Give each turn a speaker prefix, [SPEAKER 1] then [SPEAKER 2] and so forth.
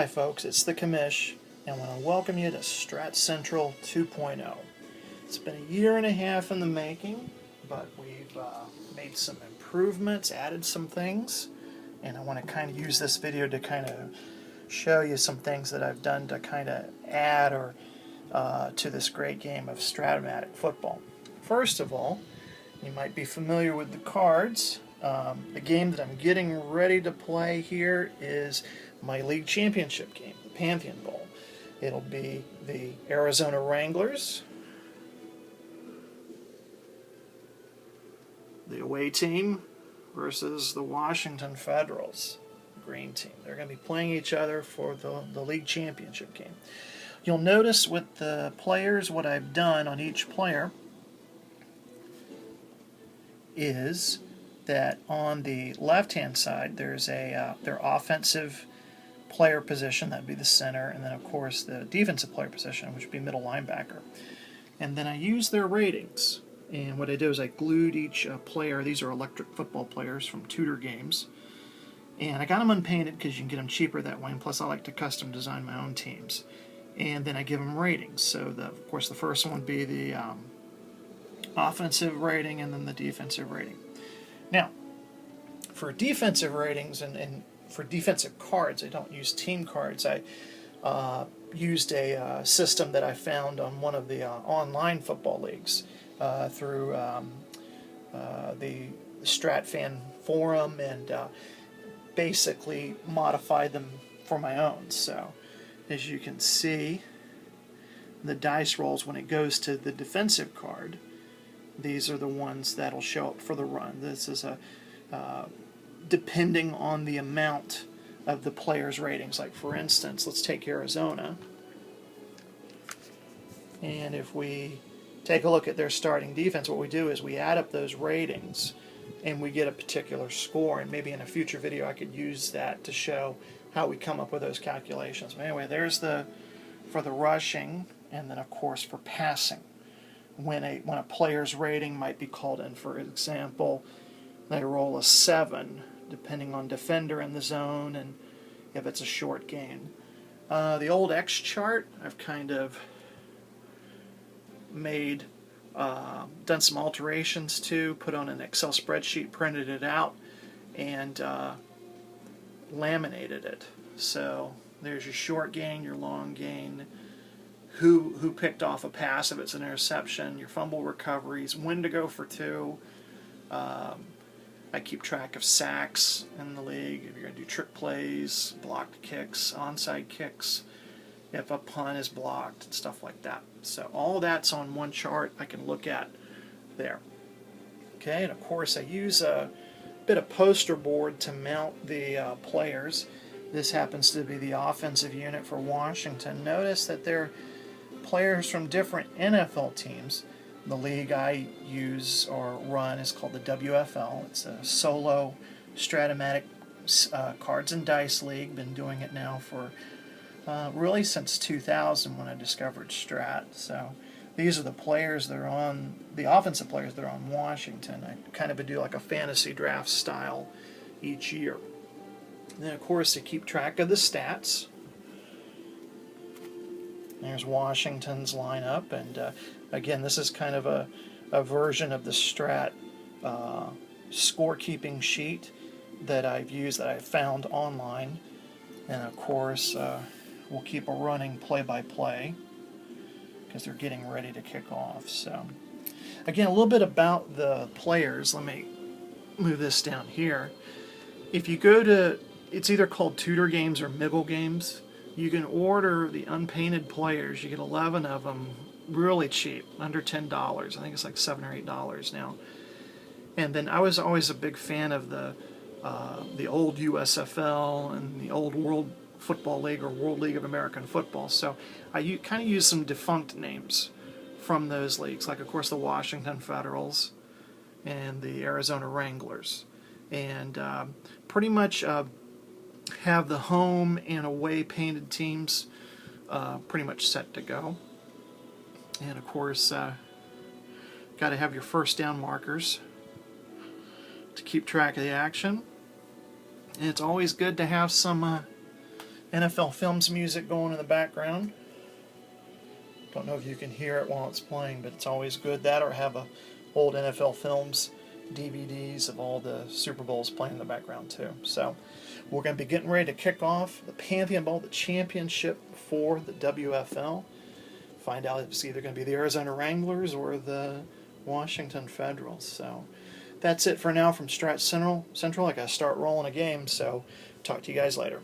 [SPEAKER 1] Hi folks, it's the Commish, and I want to welcome you to Strat Central 2.0. It's been a year and a half in the making, but we've made some improvements, added some things, and I want to kind of use this video to kind of show you some things that I've done to kind of add or to this great game of Strat football. First of all, you might be familiar with the cards. The game that I'm getting ready to play here is my league championship game, the Pantheon Bowl. It'll be the Arizona Wranglers, the away team, versus the Washington Federals, the green team. They're going to be playing each other for the league championship game. You'll notice with the players what I've done on each player is that on the left-hand side there's their offensive player position, that'd be the center, and then of course the defensive player position, which would be middle linebacker. And then I use their ratings, and what I do is I glued each player. These are electric football players from Tudor Games, and I got them unpainted because you can get them cheaper that way, and plus I like to custom design my own teams. And then I give them ratings. So of course the first one would be the offensive rating, and then the defensive rating. Now, for defensive ratings and for defensive cards, I don't use team cards. I used a system that I found on one of the online football leagues through the Strat Fan forum, and basically modified them for my own. So, as you can see, the dice rolls when it goes to the defensive card. These are the ones that'll show up for the run. This is depending on the amount of the player's ratings. Like for instance, let's take Arizona, and if we take a look at their starting defense, what we do is we add up those ratings and we get a particular score, and maybe in a future video I could use that to show how we come up with those calculations. But anyway, there's for the rushing, and then of course for passing. When a player's rating might be called in. For example, they roll a 7 depending on defender in the zone and if it's a short gain. The old X chart I've kind of made, done some alterations to, put on an Excel spreadsheet, printed it out, and laminated it. So there's your short gain, your long gain, who picked off a pass if it's an interception, your fumble recoveries, when to go for 2. I keep track of sacks in the league, if you're going to do trick plays, blocked kicks, onside kicks, if a punt is blocked, and stuff like that. So all that's on one chart I can look at there. Okay, and of course I use a bit of poster board to mount the players. This happens to be the offensive unit for Washington. Notice that they're players from different NFL teams. The league I use or run is called the WFL. It's a solo Stratomatic cards and dice league. Been doing it now for really since 2000 when I discovered Strat. So these are the players that are on, the offensive players that are on Washington. I kind of do like a fantasy draft style each year. And then of course to keep track of the stats, there's Washington's lineup, and again, this is kind of a version of the Strat scorekeeping sheet that I've used, that I found online. And of course, we'll keep a running play-by-play because they're getting ready to kick off. So, again, a little bit about the players. Let me move this down here. If you go to, it's either called Tudor Games or Miggle Games. You can order the unpainted players. You get 11 of them really cheap, under $10. I think it's like $7 or $8 now. And then I was always a big fan of the old USFL and the old World Football League or World League of American Football. So I kind of use some defunct names from those leagues, like of course the Washington Federals and the Arizona Wranglers. And pretty much have the home and away painted teams pretty much set to go. And of course, got to have your first down markers to keep track of the action. And it's always good to have some NFL Films music going in the background. Don't know if you can hear it while it's playing, but it's always good. That or have a old NFL Films DVDs of all the Super Bowls playing in the background too. So we're going to be getting ready to kick off the Pantheon Bowl, the championship for the WFL. Find out if it's either going to be the Arizona Wranglers or the Washington Federals. So that's it for now from Strat Central. I got to start rolling a game, so talk to you guys later.